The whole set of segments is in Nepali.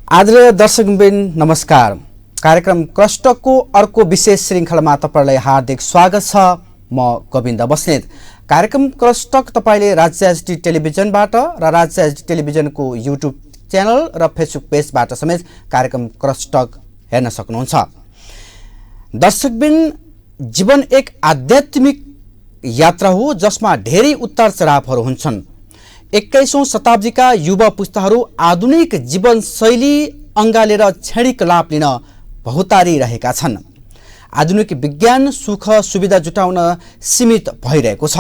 आदरणीय दर्शकबिन नमस्कार। कार्यक्रम क्रस्टकको अर्को विशेष श्रृङ्खलामा तपाईलाई हार्दिक स्वागत छ। म गोविन्द बस्नेत। कार्यक्रम क्रस्टक तपाईले राज्य एचडी टेलिभिजनबाट र राज्य एचडी टेलिभिजनको युट्युब च्यानल र फेसबुक पेजबाट समेत कार्यक्रम क्रस्टक हेर्न सक्नुहुन्छ। दर्शकबिन, जीवन एक आध्यात्मिक यात्रा हो जसमा धेरै उतार चढावहरू हुन्छन्। 21औं शताब्दीका युवा पुस्ताहरू आधुनिक जीवनशैली अँगालेर क्षणिक लाभ लिन बहुतारिरहेका छन्। आधुनिक विज्ञान सुख सुविधा जुटाउन सीमित भइरहेको छ।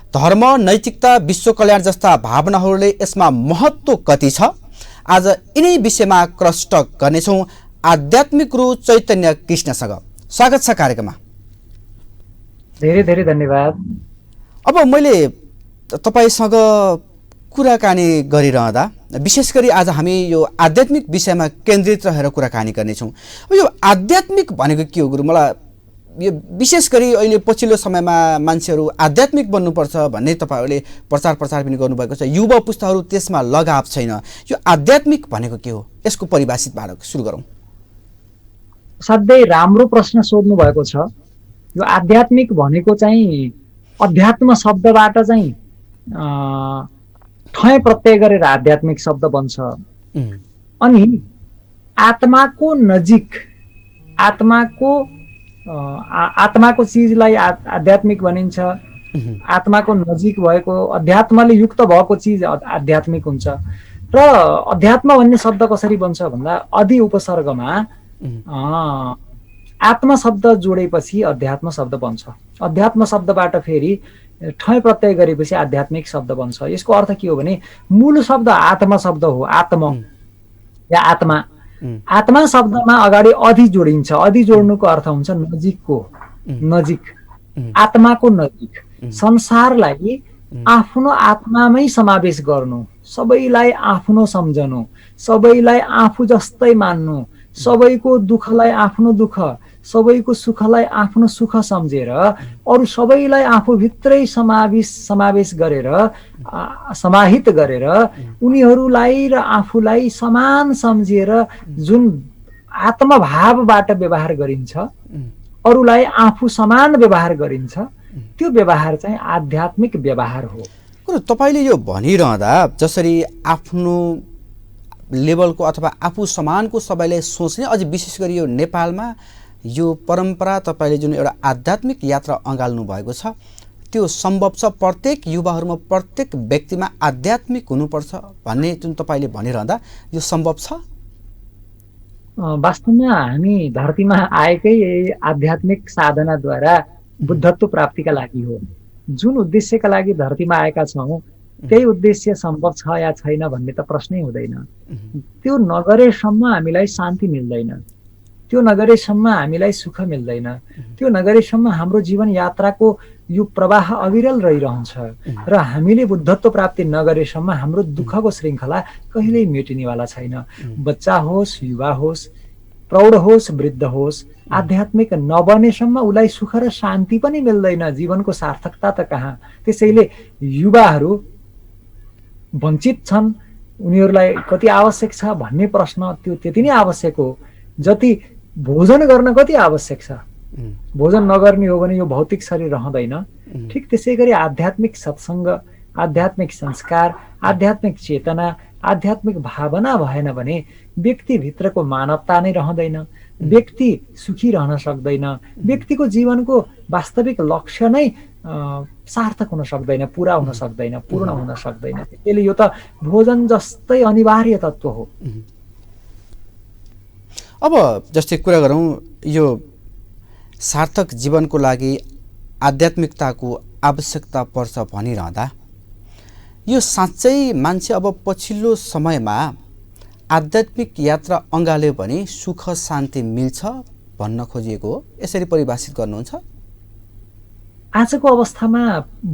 धर्म, नैतिकता, विश्व कल्याण जस्ता भावनाहरूले यसमा महत्त्व कति छ? आज यिनै विषयमा क्रस्टक गर्नेछौँ आध्यात्मिक गुरु चैतन्य कृष्णसँग। स्वागत छ कार्यक्रममा। धेरै धेरै धन्यवाद। अब मैले तपाईसँग कुराकानी गरिरहँदा विशेष गरी आज हामी यो आध्यात्मिक विषयमा केन्द्रित रहेर कुराकानी गर्नेछौँ। यो आध्यात्मिक भनेको के हो गुरु? मलाई यो विशेष गरी अहिले पछिल्लो समयमा मान्छेहरू आध्यात्मिक बन्नुपर्छ भन्ने तपाईँहरूले प्रचार पनि गर्नुभएको छ। युवा पुस्ताहरू त्यसमा लगाव छैन। यो आध्यात्मिक भनेको के हो? यसको परिभाषितबाट सुरु गरौँ। असाध्यै राम्रो प्रश्न सोध्नु भएको छ। यो आध्यात्मिक भनेको चाहिँ अध्यात्म शब्दबाट चाहिँ ठय प्रत्यय गरेर आध्यात्मिक शब्द बन्छ। अनि आत्माको नजिक आत्माको चिजलाई आध्यात्मिक भनिन्छ। आत्माको नजिक भएको अध्यात्मले युक्त भएको चिज आध्यात्मिक हुन्छ। र अध्यात्म भन्ने शब्द कसरी बन्छ भन्दा अधि उपसर्गमा आत्म शब्द जोडेपछि अध्यात्म शब्द बन्छ। अध्यात्म शब्दबाट फेरि ठय प्रत्यय गरेपछि आध्यात्मिक शब्द बन्छ। यसको अर्थ के हो भने मूल शब्द आत्म शब्द हो। आत्म या आत्मा। आत्मा शब्दमा अगाडि अधि जोडिन्छ। अधि जोड्नुको अर्थ हुन्छ नजिकको, नजिक, आत्माको नजिक। संसारलाई आफ्नो आत्मामै समावेश गर्नु, सबैलाई आफ्नो सम्झनु, सबैलाई आफू जस्तै मान्नु, सबैको दुःखलाई आफ्नो दुःख, सबैको सुखलाई आफ्नो सुख सम्झेर अरू सबैलाई आफूभित्रै समावेश गरेर समाहित गरेर उनीहरूलाई र आफूलाई समान सम्झेर जुन आत्मभावबाट व्यवहार गरिन्छ, अरूलाई आफू समान व्यवहार गरिन्छ, त्यो व्यवहार चाहिँ आध्यात्मिक व्यवहार हो। तपाईले यो भनिरहँदा जसरी आफ्नो लेभलको अथवा आफू समानको सबैले सोच्ने, अझ विशेष गरी यो नेपालमा यो परम्परा तपाईले जुन एउटा आध्यात्मिक यात्रा अँगाल्नु भएको छ त्यो सम्भव छ? प्रत्येक युवाहरूमा, प्रत्येक व्यक्तिमा आध्यात्मिक हुनुपर्छ भन्ने जुन तपाईले भनिरहँदा यो सम्भव छ? वास्तवमा हामी धरतीमा आएकै आध्यात्मिक साधनाद्वारा बुद्धत्व प्राप्तिका लागि हो। जुन उद्देश्यका लागि धरतीमा आएका छौँ त्यही उद्देश्य सम्भव छ या छैन भन्ने त प्रश्नै हुँदैन। त्यो नगरेसम्म हामीलाई शान्ति मिल्दैन, त्यो नगरेसम्म हामीलाई सुख मिल्दैन, त्यो नगरेसम्म हाम्रो जीवन यात्राको यो प्रवाह अविरल रहिरहन्छ। र हामीले बुद्धत्व प्राप्ति नगरेसम्म हाम्रो दुःखको श्रृङ्खला कहिल्यै मेटिनेवाला छैन। बच्चा होस्, युवा होस्, प्रौढ होस्, वृद्ध होस्, आध्यात्मिक नबनेसम्म उसलाई सुख र शान्ति पनि मिल्दैन। जीवनको सार्थकता त कहाँ। त्यसैले युवाहरू वञ्चित छन्। उनीहरूलाई कति आवश्यक छ भन्ने प्रश्न त्यो त्यति नै आवश्यक हो जति भोजन गर्न कति आवश्यक छ। भोजन नगर्ने हो भने यो भौतिक शरीर रहँदैन। ठिक त्यसै गरी आध्यात्मिक सत्सङ्ग, आध्यात्मिक संस्कार, आध्यात्मिक चेतना, आध्यात्मिक भावना भएन भने व्यक्तिभित्रको मानवता नै रहँदैन। व्यक्ति सुखी रहन सक्दैन। व्यक्तिको जीवनको वास्तविक लक्ष्य नै सार्थक हुन सक्दैन, पुरा हुन सक्दैन, पूर्ण हुन सक्दैन। त्यसैले यो त भोजन जस्तै अनिवार्य तत्त्व हो। अब जस्तै कुरा गरौँ, यो सार्थक जीवनको लागि आध्यात्मिकताको आवश्यकता पर्छ भनिरहँदा यो साँच्चै मान्छे अब पछिल्लो समयमा आध्यात्मिक यात्रा अँगाल्यो भने सुख शान्ति मिल्छ भन्न खोजिएको हो? यसरी परिभाषित गर्नुहुन्छ? आजको अवस्थामा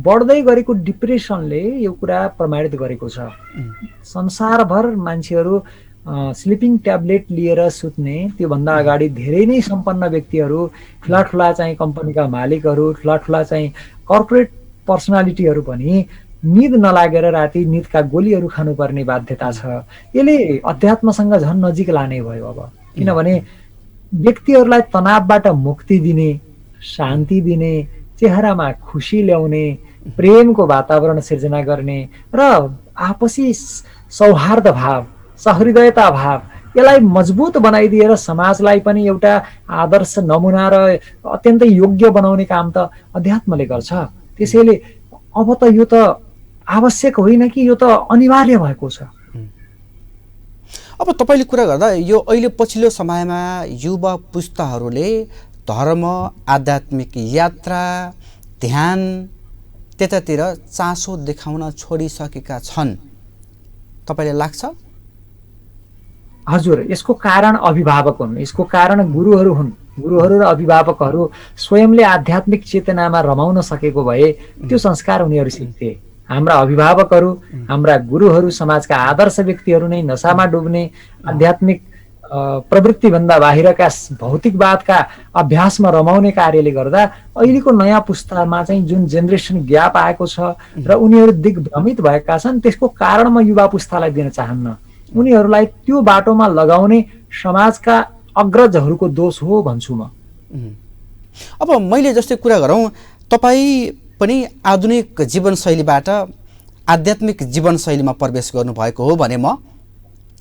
बढ्दै गरेको डिप्रेसनले यो कुरा प्रमाणित गरेको छ। संसारभर मान्छेहरू स्लिपिङ ट्याब्लेट लिएर सुत्ने, त्योभन्दा अगाडि धेरै नै सम्पन्न व्यक्तिहरू, ठुला चाहिँ कम्पनीका मालिकहरू, ठुला चाहिँ कर्पोरेट पर्सनालिटीहरू पनि निद नलागेर राति निदका गोलीहरू खानुपर्ने बाध्यता छ। यसले अध्यात्मसँग झन् नजिक लाने भयो अब, किनभने व्यक्तिहरूलाई तनावबाट मुक्ति दिने, शान्ति दिने, चेहरामा खुसी ल्याउने, प्रेमको वातावरण सिर्जना गर्ने र आपसी सौहार्द भाव, सहृदयता भाव, यसलाई मजबुत बनाइदिएर समाजलाई पनि एउटा आदर्श नमुना र अत्यन्तै योग्य बनाउने काम त अध्यात्मले गर्छ। त्यसैले अब त यो त आवश्यक होइन कि यो त अनिवार्य भएको छ। अब तपाईँले कुरा गर्दा यो अहिले पछिल्लो समयमा युवा पुस्ताहरूले धर्म, आध्यात्मिक यात्रा, ध्यान त्यतातिर चासो देखाउन छोडिसकेका छन्, तपाईँलाई लाग्छ? हजुर, यसको कारण अभिभावक हुन्, यसको कारण गुरुहरू हुन्। गुरुहरू र अभिभावकहरू स्वयंले आध्यात्मिक चेतनामा रमाउन सकेको भए त्यो संस्कार उनीहरू सिक्थे। हाम्रा अभिभावकहरू, हाम्रा गुरुहरू समाजका आदर्श व्यक्तिहरू नै नशामा डुब्ने, आध्यात्मिक प्रवृत्तिभन्दा बाहिरका भौतिकवादका अभ्यासमा रमाउने कार्यले गर्दा अहिलेको नयाँ पुस्तामा चाहिँ जुन जेनेरेसन ग्याप आएको छ र उनीहरू दिग्भ्रमित भएका छन्, त्यसको कारण म युवा पुस्तालाई दिन चाहन्न। उनीहरूलाई त्यो बाटोमा लगाउने समाजका अग्रजहरूको दोष हो भन्छु म। अब मैले जस्तै कुरा गरौँ, तपाईँ पनि आधुनिक जीवनशैलीबाट आध्यात्मिक जीवनशैलीमा प्रवेश गर्नुभएको हो भने म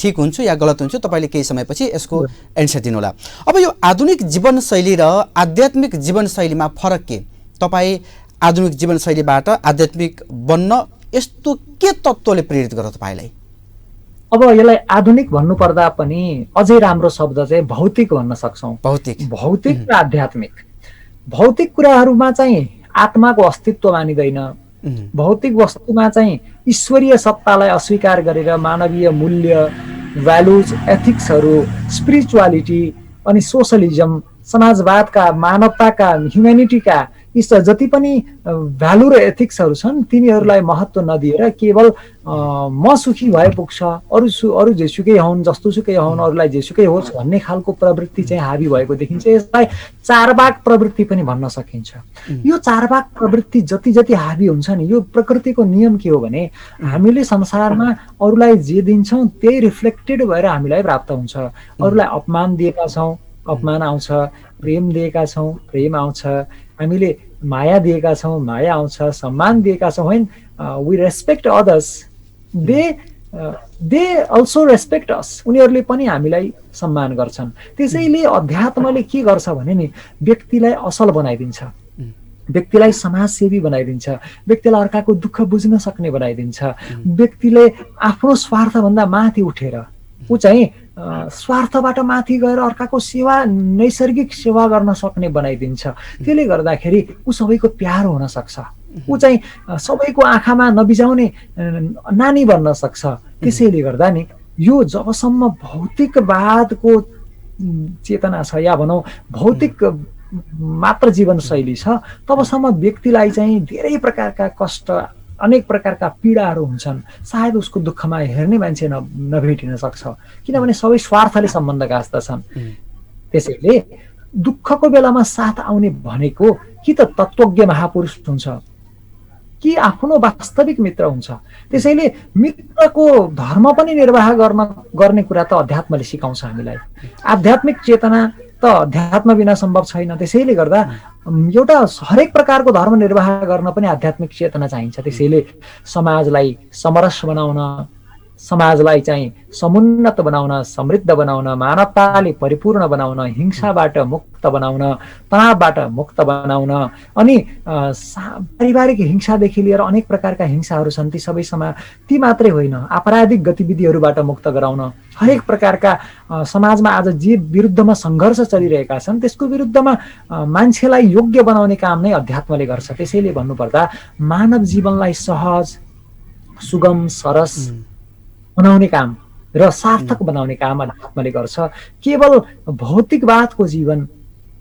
ठिक हुन्छु या गलत हुन्छु, तपाईँले केही समयपछि यसको एन्सर दिनुहोला। अब यो आधुनिक जीवनशैली र आध्यात्मिक जीवनशैलीमा फरक के? तपाईँ आधुनिक जीवनशैलीबाट आध्यात्मिक बन्न यस्तो के तत्त्वले प्रेरित गर्छ तपाईँलाई? अब यसलाई आधुनिक भन्नुपर्दा पनि अझै राम्रो शब्द चाहिँ भौतिक भन्न सक्छौँ। भौतिक र आध्यात्मिक। भौतिक कुराहरूमा चाहिँ आत्माको अस्तित्व मानिँदैन। भौतिक वस्तुमा चाहिँ ईश्वरीय सत्तालाई अस्वीकार गरेर मानवीय मूल्य, भ्यालुज, एथिक्सहरू, स्पिरिचुअलिटी अनि सोसलिजम, समाजवादका, मानवताका, ह्युम्यानिटीका यी जति पनि भ्यालु र एथिक्सहरू छन् तिनीहरूलाई महत्त्व नदिएर केवल म सुखी भए पुग्छ, अरू जेसुकै हुन्, जस्तोसुकै हुन्, अरूलाई जेसुकै होस् भन्ने खालको प्रवृत्ति चाहिँ हाबी भएको देखिन्छ। यसलाई चारबाग प्रवृत्ति पनि भन्न सकिन्छ। यो चारबाग प्रवृत्ति जति जति हाबी हुन्छ नि, यो प्रकृतिको नियम के हो भने हामीले संसारमा अरूलाई जे दिन्छौँ त्यही रिफ्लेक्टेड भएर हामीलाई प्राप्त हुन्छ। अरूलाई अपमान दिएका छौँ, अपमान आउँछ। प्रेम दिएका छौँ, प्रेम आउँछ। हामीले माया दिएका छौँ, माया आउँछ। सम्मान दिएका छौँ, when we respect others they also respect us. उनीहरूले पनि हामीलाई सम्मान गर्छन्। त्यसैले अध्यात्मले के गर्छ भने नि व्यक्तिलाई असल बनाइदिन्छ, व्यक्तिलाई समाजसेवी बनाइदिन्छ, व्यक्तिलाई अर्काको दुःख बुझ्न सक्ने बनाइदिन्छ। व्यक्तिले आफ्नो स्वार्थभन्दा माथि उठेर ऊ चाहिँ स्वार्थबाट माथि गएर अर्काको सेवा, नैसर्गिक सेवा गर्न सक्ने बनाइदिन्छ। त्यसले गर्दाखेरि ऊ सबैको प्यारो हुन सक्छ। ऊ चाहिँ सबैको आँखामा नबिजाउने नानी बन्न सक्छ। त्यसैले गर्दा नि यो जबसम्म भौतिकवादको चेतना छ या भनौँ भौतिक मात्र जीवनशैली छ तबसम्म व्यक्तिलाई चाहिँ धेरै प्रकारका कष्ट, अनेक प्रकारका पीडाहरू हुन्छन्। सायद उसको दुःखमा हेर्ने मान्छे नभेटिन सक्छ, किनभने सबै स्वार्थले सम्बन्धका जस्ता छन्। त्यसैले दुःखको बेलामा साथ आउने भनेको कि त तत्त्वज्ञ महापुरुष हुन्छ कि आफ्नो वास्तविक मित्र हुन्छ। त्यसैले मित्रको धर्म पनि निर्वाह गर्ने कुरा त अध्यात्मले सिकाउँछ हामीलाई। आध्यात्मिक चेतना त अध्यात्म बिना सम्भव छैन। त्यसैले गर्दा एउटा हरेक प्रकारको धर्म निर्वाह गर्न पनि आध्यात्मिक चेतना चाहिन्छ। त्यसैले समाजलाई समरस बनाउन, समाजलाई चाहिँ समुन्नत बनाउन, समृद्ध बनाउन, मानवताले परिपूर्ण बनाउन, हिंसाबाट मुक्त बनाउन, तनावबाट मुक्त बनाउन अनि पारिवारिक हिंसादेखि लिएर अनेक प्रकारका हिंसाहरू छन्, ती मात्रै होइन, आपराधिक गतिविधिहरूबाट मुक्त गराउन, हरेक प्रकारका समाजमा आज जे विरुद्धमा सङ्घर्ष चलिरहेका छन् त्यसको विरुद्धमा मान्छेलाई योग्य बनाउने काम नै अध्यात्मले गर्छ। त्यसैले भन्नुपर्दा मानव जीवनलाई सहज, सुगम, सरस बनाउने काम र सार्थक बनाउने काम अध्यात्मले गर्छ। केवल भौतिकवादको जीवन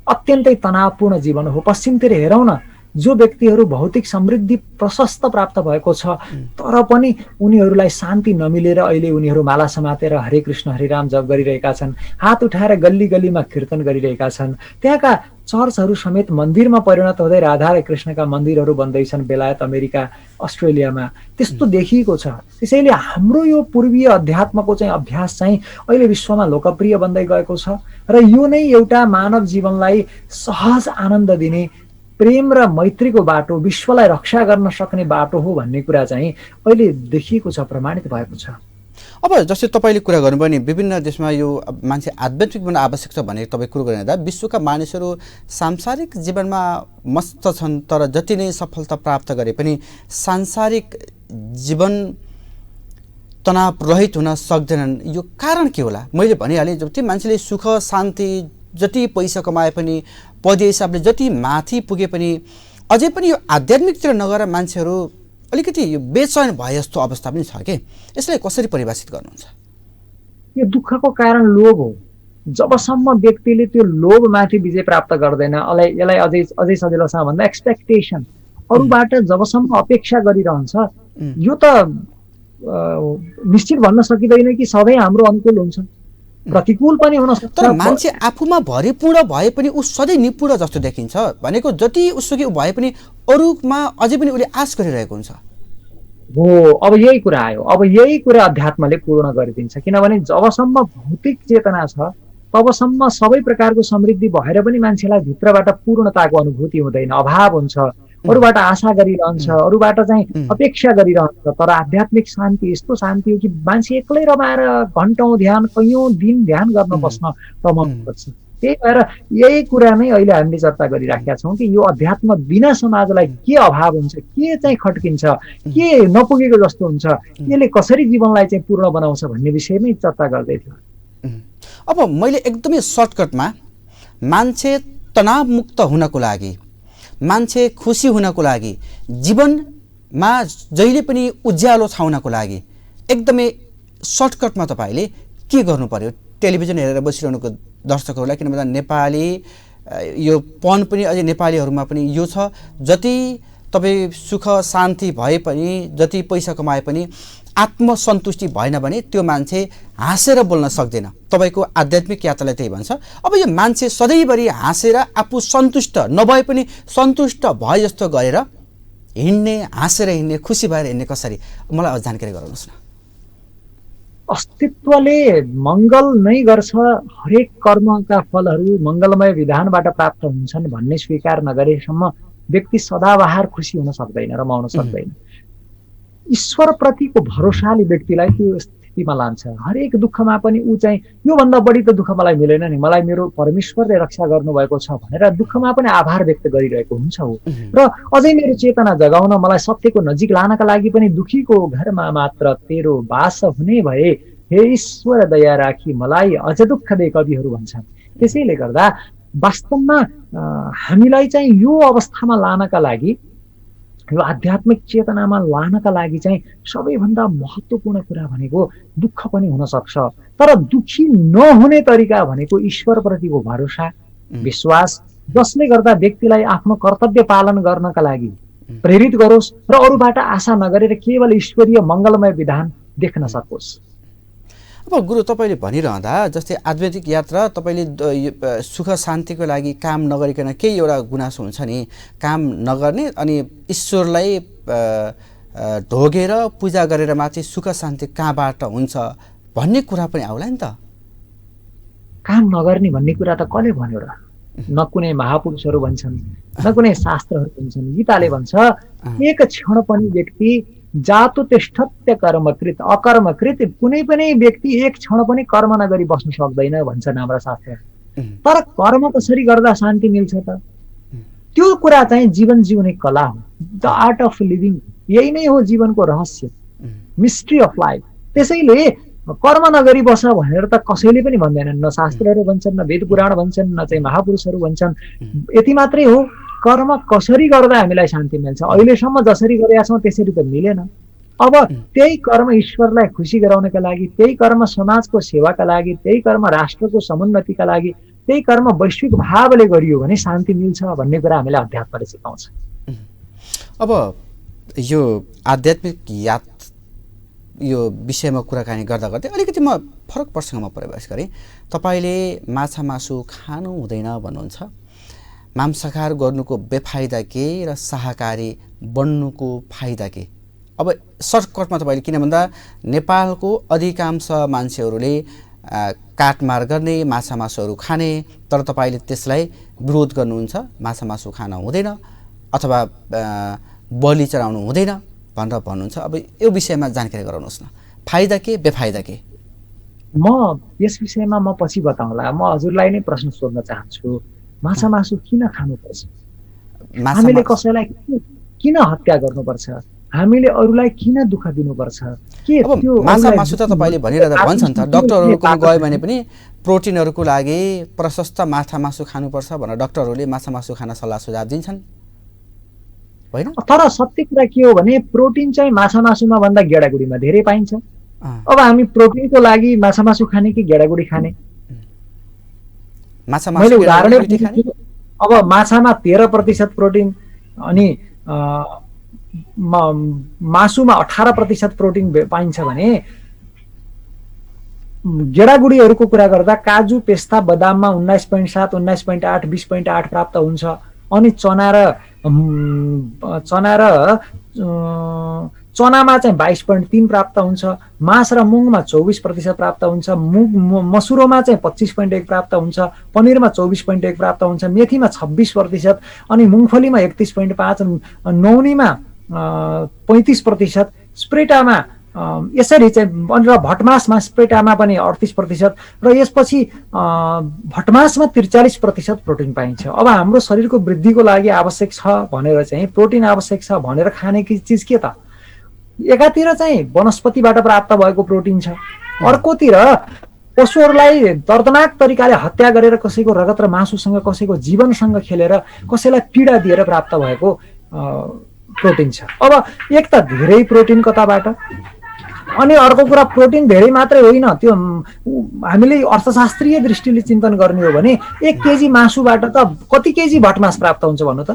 अत्यन्तै तनावपूर्ण जीवन हो। पश्चिमतिर हेरौँ न, जो व्यक्तिहरू भौतिक समृद्धि प्रशस्त प्राप्त भएको छ तर पनि उनीहरूलाई शान्ति नमिलेर अहिले उनीहरू माला समातेर हरे कृष्ण हरे राम जप गरिरहेका छन्, हात उठाएर गल्ली गल्लीमा कीर्तन गरिरहेका छन्, त्यहाँका चर्चहरू समेत मन्दिरमा परिणत हुँदै राधा र कृष्णका मन्दिरहरू बन्दैछन् बेलायत, अमेरिका, अस्ट्रेलियामा, त्यस्तो देखिएको छ। त्यसैले हाम्रो यो पूर्वीय अध्यात्मको चाहिँ अभ्यास चाहिँ अहिले विश्वमा लोकप्रिय बन्दै गएको छ र यो नै एउटा मानव जीवनलाई सहज आनन्द दिने प्रेम र मैत्रीको बाटो, विश्वलाई रक्षा गर्न सक्ने बाटो हो भन्ने कुरा चाहिँ अहिले देखिएको छ, प्रमाणित भएको छ। अब जस्तै तपाईँले कुरा गर्नुभयो नि विभिन्न देशमा यो मान्छे आध्यात्मिक बन्न आवश्यक छ भनेर तपाईँ कुरो गरिरहँदा विश्वका मानिसहरू सांसारिक जीवनमा मस्त छन् तर जति नै सफलता प्राप्त गरे पनि सांसारिक जीवन तनाव रहित हुन सक्दैनन्। यो कारण के होला? मैले भनिहालेँ जति मान्छेले सुख शान्ति जति पैसा कमाए पनि पदीय हिसाबले जति माथि पुगे पनि अझै पनि यो आध्यात्मिकतिर नगएर मान्छेहरू अलिकति यो बेचैन भए जस्तो अवस्था पनि छ के? यसलाई कसरी परिभाषित गर्नुहुन्छ? यो दुःखको कारण लोभ हो। जबसम्म व्यक्तिले त्यो लोभमाथि विजय प्राप्त गर्दैन, यसलाई अझै सजिलोसँग भन्दा एक्सपेक्टेसन, अरूबाट जबसम्म अपेक्षा गरिरहन्छ, यो त निश्चित भन्न सकिँदैन कि सधैँ हाम्रो अनुकूल हुन्छ, प्रतिकूल पनि हुन सक्छ। तर मान्छे आफूमा भरिपूर्ण भए पनि ऊ सधैँ निपुण जस्तो देखिन्छ भनेको जति उसुकै भए पनि अरूमा अझै पनि उसले आश गरिरहेको हुन्छ हो। अब यही कुरा आयो, अब यही कुरा अध्यात्मले पूर्ण गरिदिन्छ, किनभने जबसम्म भौतिक चेतना छ तबसम्म सबै प्रकारको समृद्धि भएर पनि मान्छेलाई भित्रबाट पूर्णताको अनुभूति हुँदैन, अभाव हुन्छ, अरूबाट आशा गरिरहन्छ, अरूबाट चाहिँ अपेक्षा गरिरहन्छ। तर आध्यात्मिक शान्ति यस्तो शान्ति हो कि मान्छे एक्लै रमाएर घन्टौँ ध्यान, कैयौँ दिन ध्यान गर्न बस्न रमाउनु पर्छ। त्यही भएर यही कुरा नै अहिले हामीले चर्चा गरिराखेका छौँ कि यो अध्यात्म बिना समाजलाई के अभाव हुन्छ, के चाहिँ खट्किन्छ, के नपुगेको जस्तो हुन्छ, यसले कसरी जीवनलाई चाहिँ पूर्ण बनाउँछ भन्ने विषयमै चर्चा गर्दै थियो। अब मैले एकदमै सर्टकटमा मान्छे तनावमुक्त हुनको लागि, मान्छे खुसी हुनको लागि, जीवनमा जहिले पनि उज्यालो छाउनको लागि एकदमै सर्टकटमा तपाईँले के गर्नु पर्यो टेलिभिजन हेरेर बसिरहनुको दर्शकहरूलाई? किन भन्दा नेपाली यो पन पनि अझै नेपालीहरूमा पनि यो छ, जति तपाईँ सुख शान्ति भए पनि जति पैसा कमाए पनि आत्मसन्तुष्टि भएन भने त्यो मान्छे हाँसेर बोल्न सक्दैन। तपाईँको आध्यात्मिक यात्रालाई त्यही भन्छ। अब यो मान्छे सधैँभरि हाँसेर आफू सन्तुष्ट नभए पनि सन्तुष्ट भए जस्तो गरेर हिँड्ने, हाँसेर हिँड्ने, खुसी भएर हिँड्ने कसरी? मलाई अझ जानकारी गराउनुहोस् न। अस्तित्वले मङ्गल नै गर्छ, हरेक कर्मका फलहरू मङ्गलमय विधानबाट प्राप्त हुन्छन् भन्ने स्वीकार नगरेसम्म व्यक्ति सदाबहार खुसी हुन सक्दैन, रमाउन सक्दैन। ईश्वर प्रतिको भरोसाले व्यक्तिलाई त्यो स्थितिमा लान्छ। हरेक दुःखमा पनि ऊ चाहिँ योभन्दा बढी त दुःख मलाई मिलेन नि, मलाई मेरो परमेश्वरले रक्षा गर्नुभएको छ भनेर दुःखमा पनि आभार व्यक्त गरिरहेको हुन्छ हो। र अझै मेरो चेतना जगाउन, मलाई सत्यको नजिक लानका लागि पनि दुखीको घरमा मात्र तेरो बास हुने भए हे ईश्वर दया राखी मलाई अझ दुःख दे कविहरू भन्छन्। त्यसैले गर्दा वास्तवमा हामीलाई चाहिँ यो अवस्थामा लानका लागि, यो आध्यात्मिक चेतनामा लानका लागि चाहिँ सबैभन्दा महत्त्वपूर्ण कुरा भनेको दुःख पनि हुन सक्छ, तर दुखी नहुने तरिका भनेको ईश्वरप्रतिको भरोसा, विश्वास, जसले गर्दा व्यक्तिलाई आफ्नो कर्तव्य पालन गर्नका लागि प्रेरित गरोस् र अरूबाट आशा नगरेर केवल ईश्वरीय मङ्गलमय विधान देख्न सकोस्। अब गुरु तपाईँले भनिरहँदा जस्तै आध्यात्मिक यात्रा तपाईँले सुख शान्तिको लागि काम नगरिकन केही एउटा गुनासो हुन्छ नि, काम नगर्ने अनि ईश्वरलाई ढोगेर पूजा गरेर माथि सुख शान्ति कहाँबाट हुन्छ भन्ने कुरा पनि आउला नि त। काम नगर्ने भन्ने कुरा त कसले भन्यो र? न कुनै महापुरुषहरू भन्छन्, न कुनै शास्त्रहरू भन्छन्। गीताले भन्छ एक क्षण पनि व्यक्ति जातो तिष्ठत्य कर्मकृत अकर्मकृत, कुनै पनि व्यक्ति एक क्षण पनि कर्म नगरी बस्न सक्दैन भन्छन् हाम्रा शास्त्रहरू। तर कर्म कसरी गर्दा शान्ति मिल्छ त? त्यो कुरा चाहिँ जीवन जिउने कला हो, द आर्ट अफ लिभिङ। यही नै हो जीवनको रहस्य, मिस्ट्री अफ लाइफ। त्यसैले कर्म नगरी बस भनेर त कसैले पनि भन्दैनन्, न शास्त्रहरू भन्छन्, न वेद पुराण भन्छन्, न चाहिँ महापुरुषहरू भन्छन्। यति मात्रै हो, कर्म कसरी गर्दा हामीलाई शान्ति मिल्छ, अहिलेसम्म जसरी गरेका छौँ त्यसरी त मिलेन। अब त्यही कर्म ईश्वरलाई खुसी गराउनका लागि, त्यही कर्म समाजको सेवाका लागि, त्यही कर्म राष्ट्रको समुन्नतिका लागि, त्यही कर्म वैश्विक भावले गरियो भने शान्ति मिल्छ भन्ने कुरा हामीलाई अध्यात्मले सिकाउँछ। अब यो आध्यात्मिक यो विषयमा कुराकानी गर्दा गर्दै अलिकति म फरक प्रसङ्गमा प्रवेश गरेँ। तपाईँले माछा मासु खानु हुँदैन भन्नुहुन्छ, मांसाहार गर्नुको बेफाइदा के र शाकाहारी बन्नुको फाइदा के? अब सर्टकटमा तपाईँले, किन भन्दा नेपालको अधिकांश मान्छेहरूले काटमार गर्ने, माछा मासुहरू खाने, तर तपाईँले त्यसलाई विरोध गर्नुहुन्छ, माछा मासु खान हुँदैन अथवा बलि चढाउनु हुँदैन भनेर भन्नुहुन्छ। अब यो विषयमा जानकारी गराउनुहोस् न, फाइदा के बेफाइदा के? म यस विषयमा म पछि बताउँला। म हजुरलाई नै प्रश्न सोध्न चाहन्छु, माछा मासु किन खानुपर्छ? हामीले कसैलाई किन हत्या गर्नुपर्छ? हामीले अरूलाई किन दुःख दिनुपर्छ? के त्यो माछा मासु त तपाईँले भनिरहँदा भन्छन् त, डक्टरहरूको गयो भने पनि प्रोटिनहरूको लागि प्रशस्त माछा मासु खानुपर्छ भनेर डक्टरहरूले माछा मासु खान सल्लाह सुझाव दिन्छन् होइन? तर सत्य कुरा के हो भने प्रोटिन चाहिँ माछा मासुमा भन्दा गेडागुडीमा धेरै पाइन्छ। अब हामी प्रोटिनको लागि माछा मासु खाने कि गेडागुडी खाने? मैले उदाहरण, अब माछामा 13% प्रोटिन अनि मासुमा 18% प्रोटिन पाइन्छ भने गेडागुडीहरूको कुरा गर्दा काजु, पेस्ता, बदाममा 19.7, 19.8, 20.8 प्राप्त हुन्छ। अनि चनामा चाहिँ 22.3 प्राप्त हुन्छ। मास र मुङमा 24% प्राप्त हुन्छ। मसुरोमा चाहिँ 25.1 प्राप्त हुन्छ। पनिरमा 24.1 प्राप्त हुन्छ। मेथीमा 26%, अनि मुङफलीमा 31.5, नौनीमा 35%, स्प्रेटामा यसरी चाहिँ, र भटमासमा स्प्रेटामा पनि 38% र यसपछि भटमासमा 43% प्रोटिन पाइन्छ। अब हाम्रो शरीरको वृद्धिको लागि आवश्यक छ भनेर चाहिँ प्रोटिन आवश्यक छ भनेर खाने चिज के त? एकातिर चाहिँ वनस्पतिबाट प्राप्त भएको प्रोटिन छ, अर्कोतिर पशुहरूलाई दर्दनाक तरिकाले हत्या गरेर कसैको रगत र मासुसँग, कसैको जीवनसँग खेलेर, कसैलाई पीडा दिएर प्राप्त भएको प्रोटिन छ। अब एक त धेरै प्रोटिन कताबाट, अनि अर्को कुरा प्रोटिन धेरै मात्रै होइन, त्यो हामीले अर्थशास्त्रीय दृष्टिले चिन्तन गर्ने हो भने 1 केजी मासुबाट त कति केजी भटमास प्राप्त हुन्छ भन्नु त?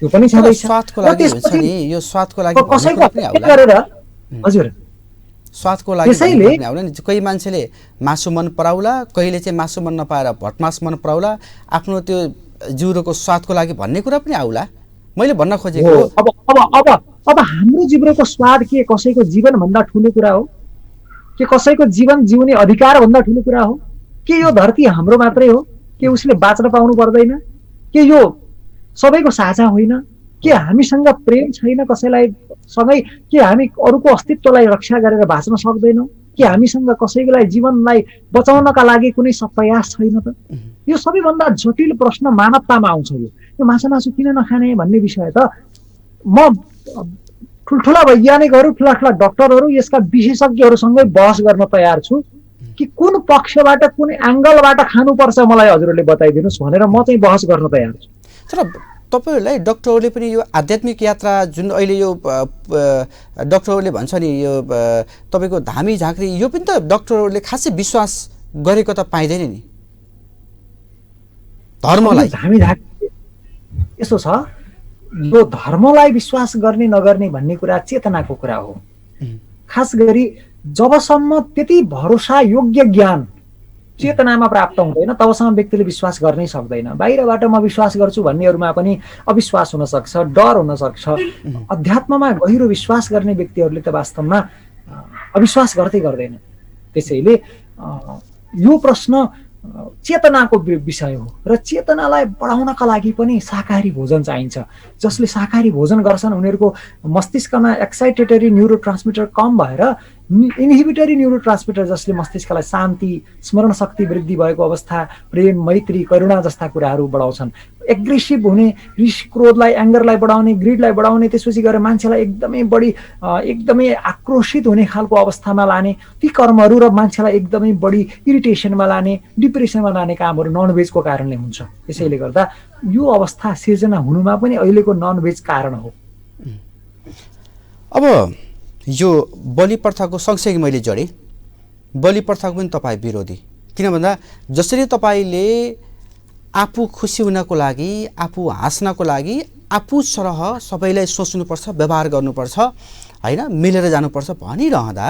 त्यो पनि छँदैछ। स्वादको लागि हुन्छ नि, यो स्वादको लागि कसैको गरेर, हजुर स्वादको लागि पनि आउला नि। कोही मान्छेले मासु मन पराउला, कहिले चाहिँ मासु मन नपाएर भटमास मन पराउला, आफ्नो त्यो जिउरोको स्वादको लागि भन्ने कुरा पनि आउला। मैले भन्न खोजेको अब हाम्रो जिब्रोको स्वाद के कसैको जीवन भन्दा ठुलो कुरा हो? के कसैको जीवन जिउने अधिकार भन्दा ठुलो कुरा हो? के यो धरती हाम्रो मात्रै हो? के उसले बाँच्न पाउनु पर्दैन? के यो सबैको साझा होइन? के हामीसँग प्रेम छैन कसैलाई सँगै? के हामी अरूको अस्तित्वलाई रक्षा गरेर बाँच्न सक्दैनौँ? के हामीसँग कसैलाई जीवनलाई बचाउनका लागि कुनै प्रयास छैन त? यो सबैभन्दा जटिल प्रश्न मानवतामा आउँछ। यो माछा मासु किन नखाने भन्ने विषय त म ठुल्ठुला वैज्ञानिकहरू, ठुला ठुला डक्टरहरू, यसका विशेषज्ञहरूसँगै बहस गर्न तयार छु कि कुन पक्षबाट, कुन एङ्गलबाट खानुपर्छ मलाई हजुरहरूले बताइदिनुहोस् भनेर म चाहिँ बहस गर्न तयार छु। तर तपाईँहरूलाई डक्टरहरूले पनि यो आध्यात्मिक यात्रा जुन अहिले यो डक्टरहरूले भन्छ नि, यो तपाईँको धामी झाँक्री, यो पनि त डक्टरहरूले खासै विश्वास गरेको त पाइँदैन नि धर्मलाई। धामी झाँक्री यसो छ, यो धर्मलाई विश्वास गर्ने नगर्ने भन्ने कुरा चेतनाको कुरा हो। खास गरी जबसम्म त्यति भरोसा योग्य ज्ञान चेतनामा प्राप्त हुँदैन तबसम्म व्यक्तिले विश्वास गर्नै सक्दैन। बाहिरबाट म विश्वास गर्छु भन्नेहरूमा पनि अविश्वास हुन सक्छ, डर हुन सक्छ। अध्यात्ममा गहिरो विश्वास गर्ने व्यक्तिहरूले त वास्तवमा अविश्वास गर्दै गर्दैन। त्यसैले यो प्रश्न चेतनाको विषय हो र चेतनालाई बढाउनका लागि पनि शाकाहारी भोजन चाहिन्छ। जसले शाकाहारी भोजन गर्छन् उनीहरूको मस्तिष्कमा एक्साइटेटरी न्युरोट्रान्समिटर कम भएर इन्हिबिटरी न्युरोट्रान्समिटर जसले मस्तिष्कलाई शान्ति, स्मरण शक्ति वृद्धि भएको अवस्था, प्रेम, मैत्री, करुणा जस्ता कुराहरू बढाउँछन्। एग्रेसिभ हुने, रिस, क्रोधलाई, एङ्गरलाई बढाउने, ग्रिडलाई बढाउने, त्यसपछि गएर मान्छेलाई एकदमै बढी एकदमै आक्रोशित हुने खालको अवस्थामा लाने, ती कर्महरू र मान्छेलाई एकदमै बढी इरिटेसनमा लाने, डिप्रेसनमा लाने कामहरू ननभेजको कारणले हुन्छ। त्यसैले गर्दा यो अवस्था सिर्जना हुनुमा पनि अहिलेको ननभेज कारण हो। अब यो बलि प्रथाको सँगसँगै मैले जोडेँ, बलि प्रथाको पनि तपाईँ विरोधी, किन भन्दा जसरी तपाईँले आफू खुसी हुनको लागि, आफू हाँस्नको लागि आफू सरह सबैलाई सोच्नुपर्छ, व्यवहार गर्नुपर्छ, होइन, मिलेर जानुपर्छ भनिरहँदा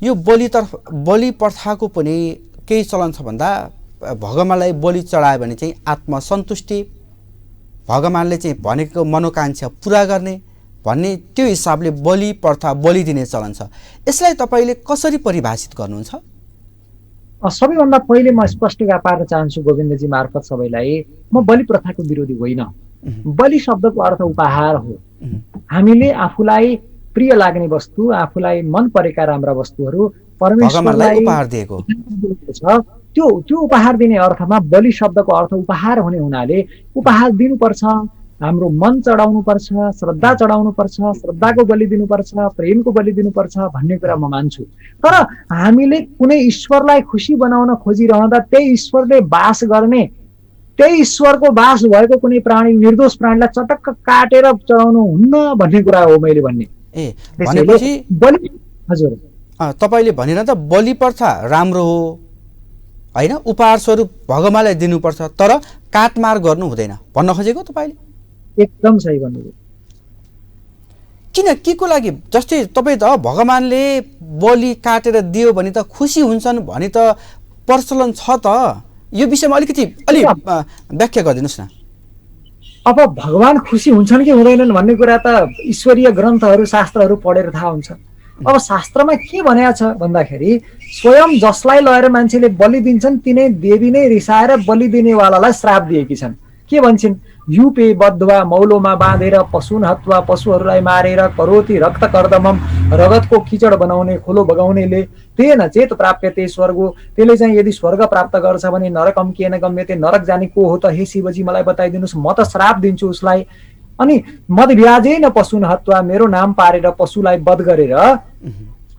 यो बलि प्रथाको पनि केही चलन छ भन्दा भगवानलाई बलि चढायो भने चाहिँ आत्मसन्तुष्टि, भगवानले चाहिँ भनेको मनोकांक्षा पुरा गर्ने भन्ने त्यो हिसाबले बलि प्रथा, बलि दिने चलन छ। यसलाई तपाईँले कसरी परिभाषित गर्नुहुन्छ? सबैभन्दा पहिले म स्पष्टता पार्न चाहन्छु गोविन्दजी मार्फत सबैलाई, म बलि प्रथाको विरोधी होइन। बलि शब्दको अर्थ उपहार हो। हामीले आफूलाई प्रिय लाग्ने वस्तु, आफूलाई मन परेका राम्रा वस्तुहरू परमेश्वरलाई उपहार दिएको छ। त्यो उपहार दिने अर्थमा बलि शब्दको अर्थ उपहार हुने हुनाले उपहार दिनुपर्छ, हाम्रो मन चढाउनु पर्छ, श्रद्धा चढाउनु पर्छ, श्रद्धाको बलि दिनुपर्छ, प्रेमको बलि दिनुपर्छ भन्ने कुरा म मान्छु। तर हामीले कुनै ईश्वरलाई खुसी बनाउन खोजिरहँदा त्यही ईश्वरले वास गर्ने, त्यही ईश्वरको वास भएको कुनै प्राणी, निर्दोष प्राणीलाई चटक्क काटेर चढाउनु हुन्न भन्ने कुरा हो मैले भन्ने। भनेपछि बलि, हजुर तपाईँले भनिरहँदा बलि प्रथा राम्रो हो होइन, उपहार स्वरूप भगवानलाई दिनुपर्छ, तर काटमार गर्नु हुँदैन भन्न खोजेको तपाईँले? एकदम सही भन्नुभयो। किन, के को लागि? जस्तै तपाईँ त भगवानले बलि काटेर दियो भने त खुसी हुन्छन् भने त प्रचलन छ त, यो विषयमा अलिकति व्याख्या गरिदिनुहोस् न। अब भगवान खुसी हुन्छन् कि हुँदैनन् भन्ने कुरा त ईश्वरीय ग्रन्थहरू, शास्त्रहरू पढेर थाहा हुन्छ। अब शास्त्रमा के भनेको छ भन्दाखेरि स्वयं जसलाई लगेर मान्छेले बलि दिन्छन् तिनै देवी नै रिसाएर बलि दिनेवालालाई श्राप दिएकी छन्। के भन्छन्? युपे बद्धवा मौलोमा बाँधेर पशुन हत्वा, पशुहरूलाई मारेर करोति रक्त कर्दमम, रगतको किचड बनाउने, खोलो बगाउनेले तेन चेत प्राप्यते स्वर्गो, त्यसले चाहिँ यदि स्वर्ग प्राप्त गर्छ भने नरकम केन गम्यते, नरक जाने को हो त हे शिवजी मलाई बताइदिनुहोस्, म त श्राप दिन्छु उसलाई। अनि मद व्याजेन पशुन हत्वा, मेरो नाम पारेर पशुलाई वध गरेर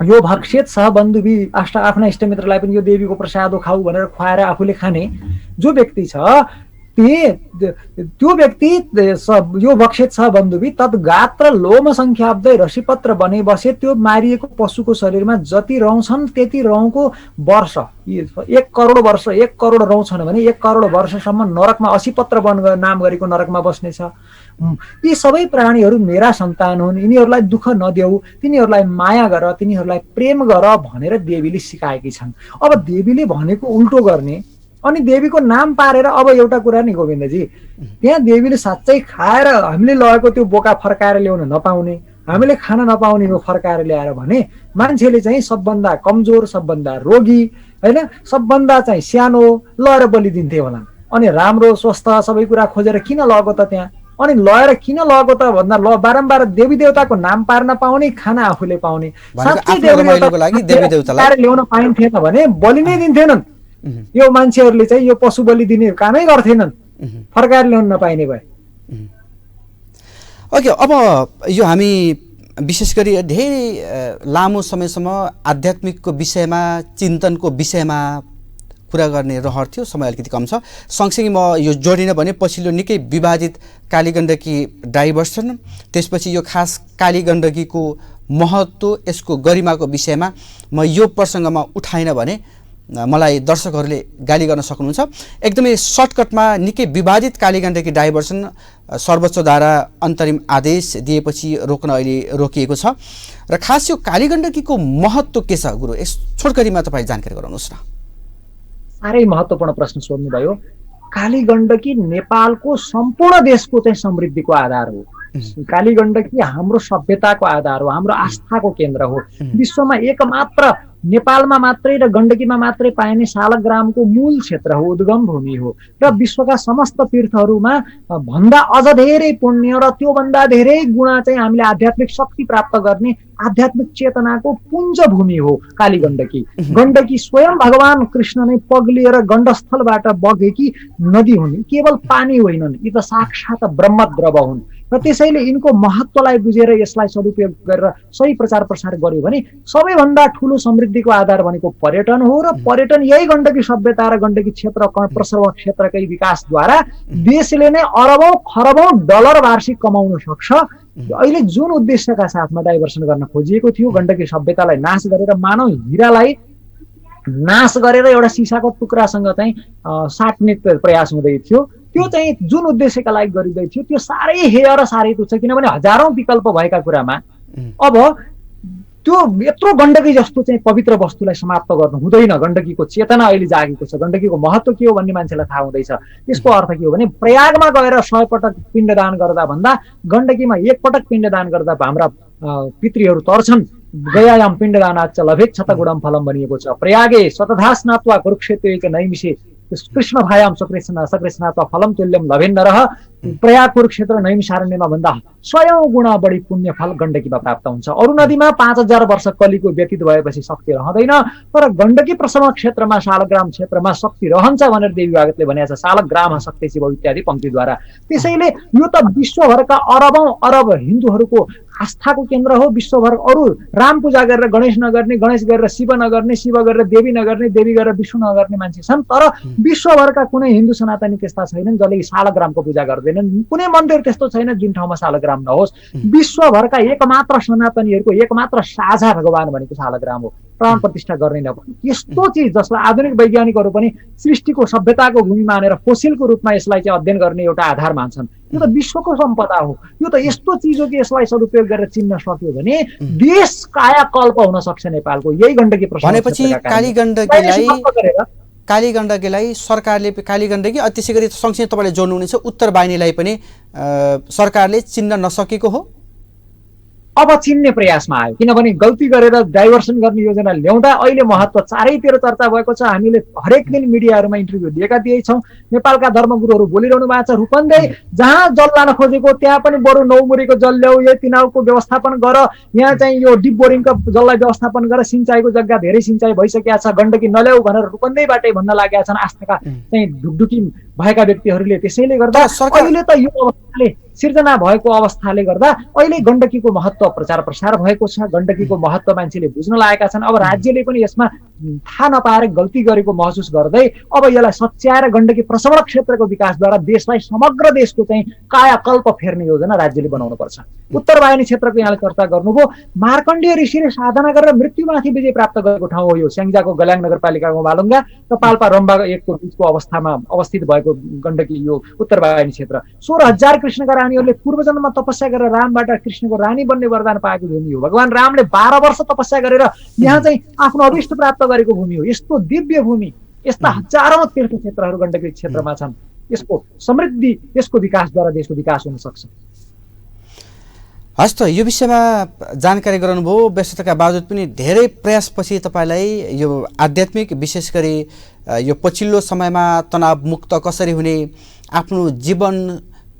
यो भक्षेत सहबन्धुवी, आफ्ना इष्टमित्रलाई पनि यो देवीको प्रसाद खाऊ भनेर खुवाएर आफूले खाने जो व्यक्ति छ त्यो व्यक्ति यो भक्षेत सहबन्धुवी तत् गात्र लोम संख्याब्दै रसीपत्र बने बसे, त्यो मारिएको पशुको शरीरमा जति रौँ छन् त्यति रौँको वर्ष, 1 करोड वर्ष, 1 करोड रौँ छन् भने 1 करोड वर्षसम्म नरकमा 80 पत्र नाम गरेको नरकमा बस्नेछ। यी सबै प्राणीहरू मेरा सन्तान हुन्, यिनीहरूलाई दुःख नदेऊ, तिनीहरूलाई माया गर, तिनीहरूलाई प्रेम गर भनेर देवीले सिकाएकी छन्। अब देवीले भनेको उल्टो गर्ने अनि देवीको नाम पारेर, अब एउटा कुरा नि गोविन्दजी, त्यहाँ देवीले साँच्चै खाएर हामीले लगेको त्यो बोका फर्काएर ल्याउन नपाउने, हामीले खान नपाउने हो फर्काएर ल्याएर भने मान्छेले चाहिँ सबभन्दा कमजोर, सबभन्दा रोगी, होइन, सबभन्दा चाहिँ सानो लगेर बलि दिन्थे होला। अनि राम्रो स्वस्थ सबै कुरा खोजेर किन लगेको त त्यहाँ? अनि लगेर किन लगेको त भन्दा बारम्बार देवी देवताको नाम पार्न पाउने, खाना आफूले पाउने। साँच्चै देवी देवतालाई ल्याउन पाइन्थेन भने बलि नै दिन्थेनन्। यो मान्छेहरूले चाहिँ यो पशु बलि दिने कामै गर्थेनन्, फर्काएर ल्याउन नपाइने भए। ओके, अब यो हामी विशेष गरी धेरै लामो समयसम्म आध्यात्मिकको विषयमा, चिन्तनको विषयमा कुरा गर्ने रहर थियो, समय अलिकति कम छ। सँगसँगै म यो जोडिन भने पछिल्लो निकै विवादित कालीगण्डकी डाइभर्सन, त्यसपछि यो खास कालीगण्डकीको महत्त्व, यसको गरिमाको विषयमा म यो प्रसङ्गमा उठाइन भने मलाई दर्शकहरूले गाली गर्न सक्नुहुन्छ। एकदमै सर्टकटमा निकै विवादित कालीगण्डकी डाइभर्सन सर्वोच्चद्वारा अन्तरिम आदेश दिएपछि रोक्न अहिले रोकिएको छ। र खास यो कालीगण्डकीको महत्त्व के छ गुरु, यस छोटकरीमा तपाईँ जानकारी गराउनुहोस् न। साह्रै महत्त्वपूर्ण प्रश्न सोध्नुभयो। कालीगण्डकी नेपालको सम्पूर्ण देशको चाहिँ समृद्धिको आधार हो। कालीगण्डकी हाम्रो सभ्यताको आधार हो, हाम्रो आस्थाको केन्द्र हो। विश्वमा एकमात्र नेपालमा मात्रै र गण्डकीमा मात्रै पाइने शालग्रामको मूल क्षेत्र हो, उद्गम भूमि हो। र विश्वका समस्त तीर्थहरूमा भन्दा अझ धेरै पुण्य र त्योभन्दा धेरै गुणा चाहिँ हामीले आध्यात्मिक शक्ति प्राप्त गर्ने आध्यात्मिक चेतनाको पुञ्ज भूमि हो कालीगण्डकी। गण्डकी स्वयं भगवान कृष्ण नै पग्लिएर गण्डस्थलबाट बगेकी नदी हुन्, केवल पानी होइनन्, यी त साक्षात ब्रह्मद्रव हुन्। र त्यसैले यिनको महत्त्वलाई बुझेर यसलाई सदुपयोग गरेर सही प्रचार प्रसार गर्यो भने सबैभन्दा ठुलो समृद्धिको आधार भनेको पर्यटन हो। र पर्यटन यही गण्डकी सभ्यता र गण्डकी क्षेत्र प्रसव क्षेत्रकै विकासद्वारा देशले नै अरबौं खरबौं डलर वार्षिक कमाउन सक्छ। अहिले जुन उद्देश्यका साथमा डाइभर्सन गर्न खोजिएको थियो, गण्डकी सभ्यतालाई नाश गरेर मानव हिरालाई नाश गरेर एउटा सिसाको टुक्रासँग चाहिँ साट्ने प्रयास हुँदै थियो, त्यो चाहिँ जुन उद्देश्यका लागि गरिँदै थियो त्यो साह्रै हेय र साह्रै तुच्छ, किनभने हजारौं विकल्प भएका कुरामा अब त्यो यत्रो गण्डकी जस्तो चाहिँ पवित्र वस्तुलाई समाप्त गर्नु हुँदैन। गण्डकीको चेतना अहिले जागेको छ, गण्डकीको महत्त्व के हो भन्ने मान्छेलाई थाहा हुँदैछ। यसको अर्थ के हो भने प्रयागमा गएर 100 पटक पिण्डदान गर्दा भन्दा गण्डकीमा 1 पटक पिण्डदान गर्दा हाम्रा पितृहरू तर्छन्। गयायाम पिण्डदानाच्च लभेत क्षतगुणम फलम भनिएको छ। प्रयागे स्वतधा स्नात्वा कुरुक्षेत्रे नैमिषे कृष्ण भायाम सकृष्णात्वा फलम तुल्यम लभेन्नरः। प्रयाग कुरुक्षेत्र नैमिषारण्यमा भन्दा 100 गुणा बढी पुण्य फल गण्डकीमा प्राप्त हुन्छ। अरू नदीमा 5000 वर्ष कलिको व्यतीत भएपछि शक्ति रहँदैन, तर गण्डकी प्रसव क्षेत्रमा शालग्राम क्षेत्रमा शक्ति रहन्छ भनेर देवी भागवतले भनेको छ, शालग्राम शक्ति शिव इत्यादि पंक्तिद्वारा। त्यसैले यो त विश्वभरका अरबौं अरब हिन्दूहरूको आस्थाको केन्द्र हो। विश्वभर अरू राम पूजा गरेर गणेश नगर्ने, गणेश गरेर शिव नगर्ने, शिव गरेर देवी नगर्ने, देवी गरेर विष्णु नगर्ने मान्छे छन्, तर विश्वभरका कुनै हिन्दू सनातनी त्यस्ता छैनन् जसले शालग्रामको पूजा गर्दैनन्। कुनै मन्दिर त्यस्तो छैन जुन ठाउँमा शालग्राम नहोस्। विश्वभरका एकमात्र सनातनीहरूको एकमात्र साझा भगवान भनेको शालग्राम हो। प्राण प्रतिष्ठा गर्ने नभए यस्तो चिज जसलाई आधुनिक वैज्ञानिकहरू पनि सृष्टिको सभ्यताको भूमि मानेर फोसिलको रूपमा यसलाई चाहिँ अध्ययन गर्ने एउटा आधार मान्छन्। यो त विश्वको सम्पदा हो। यो त यस्तो चिज हो कि यसलाई सदुपयोग गरेर चिन्न सक्यो भने देश कायाकल्प हुन सक्छ नेपालको। यही गण्डकी प्रश्न भनेपछि कालीगण्डकीलाई सरकारले कालीगण्डकी त्यसै गरी सँगसँगै तपाईँले जोड्नुहुनेछ उत्तर वाहिनीलाई पनि सरकारले चिन्न नसकेको हो। अब चिन्ने प्रयासमा आयो, किनभने गल्ती गरेर डाइभर्सन गर्ने योजना ल्याउँदा अहिले महत्त्व चारैतिर चर्चा भएको छ। हामीले हरेक दिन मिडियाहरूमा इन्टरभ्यू दिएका छौँ। नेपालका धर्मगुरुहरू बोलिरहनु भएको छ, रूपन्देही जहाँ जल लान खोजेको त्यहाँ पनि बरु नौमुरीको जल ल्याऊ, यो तिनाउको व्यवस्थापन गर, यहाँ चाहिँ यो डिप बोरिङको जललाई व्यवस्थापन गर, सिंचाइको जग्गा धेरै सिंचाइ भइसकेका छ, गण्डकी नल्याऊ भनेर रूपन्देहीबाटै भन्न लागेका छन् आस्थाका चाहिँ ढुकढुकी भएका व्यक्तिहरूले। त्यसैले गर्दा अहिले त यो अवस्थाले सिर्जना भएको अवस्थाले गर्दा अहिले गण्डकीको महत्त्व प्रचार प्रसार भएको छ। गण्डकीको महत्त्व मान्छेले बुझ्न लागेका छन्। अब राज्यले पनि यसमा थाहा नपाएर गल्ती गरेको महसुस गर्दै अब यसलाई सच्याएर गण्डकी प्रसवण क्षेत्रको विकासद्वारा देशलाई समग्र देशको चाहिँ कायाकल्प फेर्ने योजना राज्यले बनाउनु पर्छ। उत्तर वाहिनी क्षेत्रको यहाँले चर्चा गर्नुभयो। मार्कण्डेय ऋषिले साधना गरेर मृत्युमाथि विजय प्राप्त गरेको ठाउँ हो यो। स्याङ्जाको गल्याङ नगरपालिकाको मालुङ्गा र पाल्पा रम्बा 1 को बीचको अवस्थामा अवस्थित भएको गण्डकी यो उत्तर वाहिनी क्षेत्र। 16,000 कृष्णका रानीहरूले पूर्वजन्ममा तपस्या गरेर रामबाट कृष्णको रानी बन्ने वरदान पाएको भूमि हो। भगवान रामले 12 वर्ष तपस्या गरेर यहाँ चाहिँ आफ्नो अभिष्ट प्राप्त गरेको भूमि हो। यस्तो दिव्य भूमि, यस्ता हजारौं तीर्थ क्षेत्रहरू गण्डकी क्षेत्रमा छन्। यसको समृद्धि, यसको विकासद्वारा देशको विकास हुन सक्छ। हस् त, यो विषयमा जानकारी गराउनुभयो। व्यस्तताका बावजुद पनि धेरै प्रयासपछि तपाईँलाई यो आध्यात्मिक विशेष गरी यो पछिल्लो समयमा तनावमुक्त कसरी हुने, आफ्नो जीवन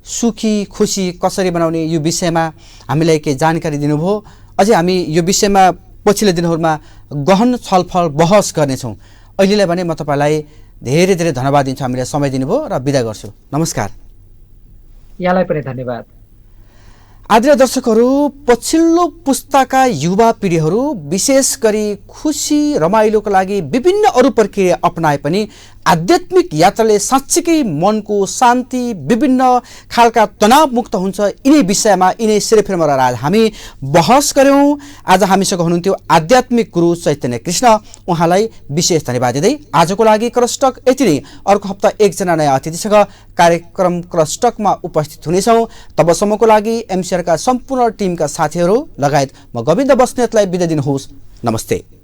सुखी खुसी कसरी बनाउने यो विषयमा हामीलाई केही जानकारी दिनुभयो। अझै हामी यो विषयमा पछिल्लो दिनहरूमा गहन छलफल बहस गर्नेछौँ। अहिलेलाई भने म तपाईँलाई धेरै धेरै धन्यवाद दिन्छु, हामीलाई समय दिनुभयो र बिदा गर्छु। नमस्कार। यहाँलाई पनि धन्यवाद। आदरणीय दर्शकहरू, पछिल्लो पुस्ताका युवा पिँढीहरू विशेष गरी खुसी रमाइलोको लागि विभिन्न अरू प्रक्रिया अपनाए पनि आध्यात्मिक यात्राले साँच्चीकै मनको शान्ति, विभिन्न खालका तनावमुक्त हुन्छ। यिनै विषयमा यिनै सिरेफेरमा रहेर आज हामी बहस गऱ्यौँ। आज हामीसँग हुनुहुन्थ्यो आध्यात्मिक गुरु चैतन्य कृष्ण। उहाँलाई विशेष धन्यवाद दिँदै आजको लागि क्रस्टक यति नै। अर्को हप्ता एकजना नयाँ अतिथिसँग कार्यक्रम क्रस्टकमा उपस्थित हुनेछौँ। तबसम्मको लागि एमसिआरका सम्पूर्ण टिमका साथीहरू लगायत म गोविन्द बस्नेतलाई बिदा दिनुहोस्। नमस्ते।